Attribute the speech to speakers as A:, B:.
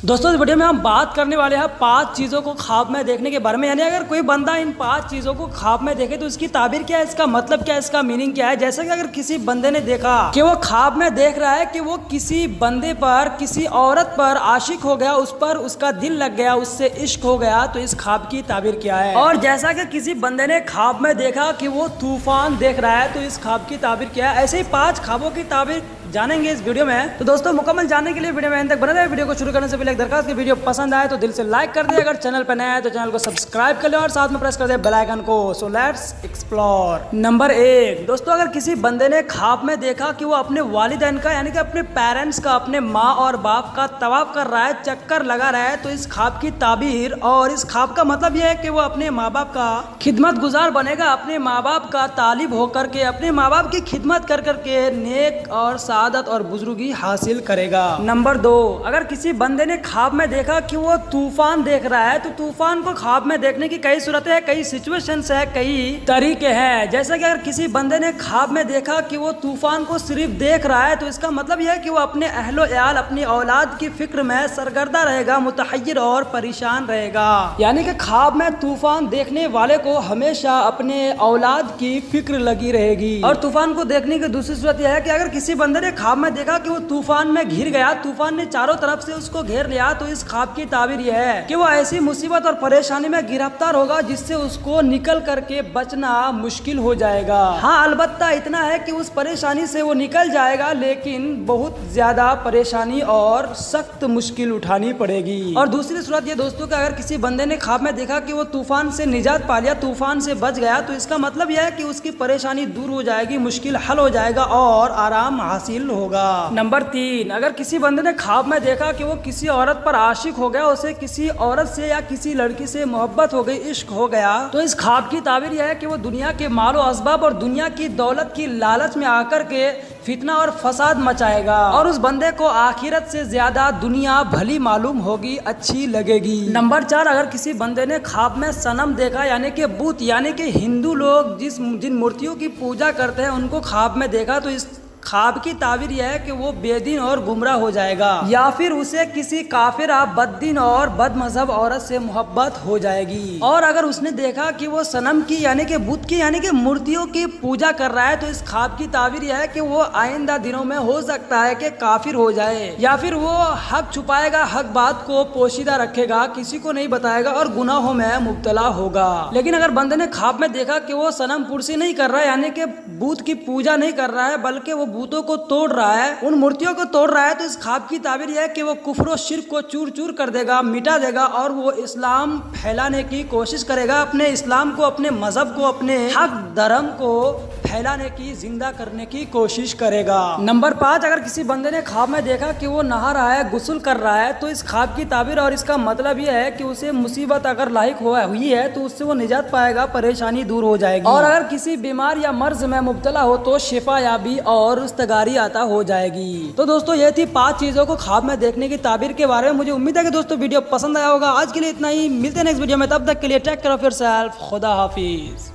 A: दोस्तों इस वीडियो में हम बात करने वाले हैं 5 चीज़ों को ख्वाब में देखने के बारे में। यानी अगर कोई बंदा इन 5 चीज़ों को ख्वाब में देखे तो इसकी ताबीर क्या है, इसका मतलब क्या है, इसका मीनिंग क्या है। जैसे कि अगर किसी बंदे ने देखा कि वो ख्वाब में देख रहा है कि वो किसी बंदे पर, किसी औरत पर आशिक हो गया, उस पर उसका दिल लग गया, उससे इश्क हो गया, तो इस ख्वाब की ताबीर क्या है। और जैसा कि किसी बंदे ने ख्वाब में देखा कि वो तूफान देख रहा है, तो इस ख्वाब की ताबीर क्या है। ऐसे ही 5 ख्वाबों की ताबीर जानेंगे इस वीडियो में। तो दोस्तों मुकम्मल जानने के लिए वीडियो में अंत तक बने रहे। वीडियो को शुरू करने से पहले एक दरखास्त की वीडियो पसंद आए तो दिल से लाइक कर दे, अगर चैनल पर नया है तो चैनल को सब्सक्राइब कर ले और साथ में प्रेस कर दे बेल आइकन को। So let's explore. नंबर 1 दोस्तों, अगर किसी बंदे ने ख्वाब में देखा कि वो अपने वालिदैन का यानी कि अपने पेरेंट्स का, अपने माँ और बाप का तवाफ कर रहा है, चक्कर लगा रहा है, तो इस ख्वाब की ताबीर और इस ख्वाब का मतलब यह है कि वो अपने माँ बाप का खिदमत गुजार बनेगा, अपने माँ बाप का तालिब होकर के, अपने माँ बाप की खिदमत कर करके नेक और सादत और बुजुर्गी हासिल करेगा। नंबर 2, अगर किसी बंदे ने ख्वाब में देखा कि वो तूफान देख रहा है, तो तूफान को ख्वाब में देखने की कई सूरतें हैं, कई सिचुएशंस है, कई तरीके हैं। जैसे कि अगर किसी बंदे ने ख्वाब में देखा कि वो तूफान को सिर्फ देख रहा है, तो इसका मतलब यह है कि वो अपने अहलो याल, अपनी औलाद की फिक्र में सरगर्दा रहेगा, मुतहय्यर और परेशान रहेगा। यानी कि ख्वाब में तूफान देखने वाले को हमेशा अपने औलाद की फिक्र लगी रहेगी। और तूफान को देखने की दूसरी सूरत यह है कि अगर किसी बंदे ने ख्वाब में देखा कि वो तूफान में घिर गया, तूफान ने चारों तरफ से उसको घेर लिया, तो इस ख्वाब की ताबीर यह है कि वो ऐसी मुसीबत और परेशानी में गिरफ्तार होगा जिससे उसको निकल करके बचना मुश्किल हो जाएगा। हाँ, अलबत्ता इतना है कि उस परेशानी से वो निकल जाएगा, लेकिन बहुत ज्यादा परेशानी और सख्त मुश्किल उठानी पड़ेगी। और दूसरी सूरत ये दोस्तों कि अगर किसी बंदे ने ख्वाब में देखा कि वो तूफान से निजात पा लिया, तूफान से बच गया, तो इसका मतलब यह है कि उसकी परेशानी दूर हो जाएगी, मुश्किल हल हो जाएगा और आराम हासिल होगा। नंबर 3, अगर किसी बंदे ने ख्वाब में देखा कि वो किसी औरत पर आशिक हो गया, उसे किसी औरत से या किसी लड़की से मोहब्बत हो गई, इश्क हो गया, तो इस ख्वाब की ताबीर यह है कि वो दुनिया के मालो असबाब और दुनिया की दौलत की लालच में आकर के फितना और फसाद मचाएगा, और उस बंदे को आखिरत से ज्यादा दुनिया भली मालूम होगी, अच्छी लगेगी। नंबर 4, अगर किसी बंदे ने ख्वाब में सनम देखा यानी कि बुत, यानी कि हिंदू लोग जिन मूर्तियों की पूजा करते हैं उनको ख्वाब में देखा, तो इस ख्वाब की ताबीर यह है कि वो बेदीन और गुमराह हो जाएगा, या फिर उसे किसी काफिरा, बददीन और बदमजहब औरत से मोहब्बत हो जाएगी। और अगर उसने देखा कि वो सनम की यानी कि बुत की यानी कि मूर्तियों की पूजा कर रहा है, तो इस ख्वाब की ताबीर यह है कि वो आइंदा दिनों में हो सकता है कि काफिर हो जाए, या फिर वो हक छुपाएगा, हक बात को पोशीदा रखेगा, किसी को नहीं बताएगा और गुनाहों में मुब्तला होगा। लेकिन अगर बंदे ने ख्वाब में देखा कि वो सनम पुरसी नहीं कर रहा है यानी कि बूत की पूजा नहीं कर रहा है, बल्कि वो बूतों को तोड़ रहा है, उन मूर्तियों को तोड़ रहा है, तो इस ख्वाब की ताबीर यह है कि वो कुफ्र और शिर्क को चूर चूर कर देगा, मिटा देगा, और वो इस्लाम फैलाने की कोशिश करेगा, अपने इस्लाम को, अपने मजहब को, अपने हक धर्म को फैलाने की, जिंदा करने की कोशिश करेगा। नंबर 5, अगर किसी बंदे ने ख्वाब में देखा कि वो नहा रहा है, गुस्ल कर रहा है, तो इस ख्वाब की ताबीर और इसका मतलब यह है कि उसे मुसीबत अगर लायक हुई है तो उससे वो निजात पाएगा, परेशानी दूर हो जाएगी। और अगर किसी बीमार या मर्ज में मुब्तला हो तो शिफा याबी और रुस्तगारी आता हो जाएगी। तो दोस्तों ये थी 5 चीजों को ख्वाब में देखने की ताबीर के बारे में। मुझे उम्मीद है कि दोस्तों वीडियो पसंद आया होगा। आज के लिए इतना ही, मिलते हैं नेक्स्ट वीडियो में, तब तक के लिए टेक केयर ऑफ योरसेल्फ, खुदा हाफिज।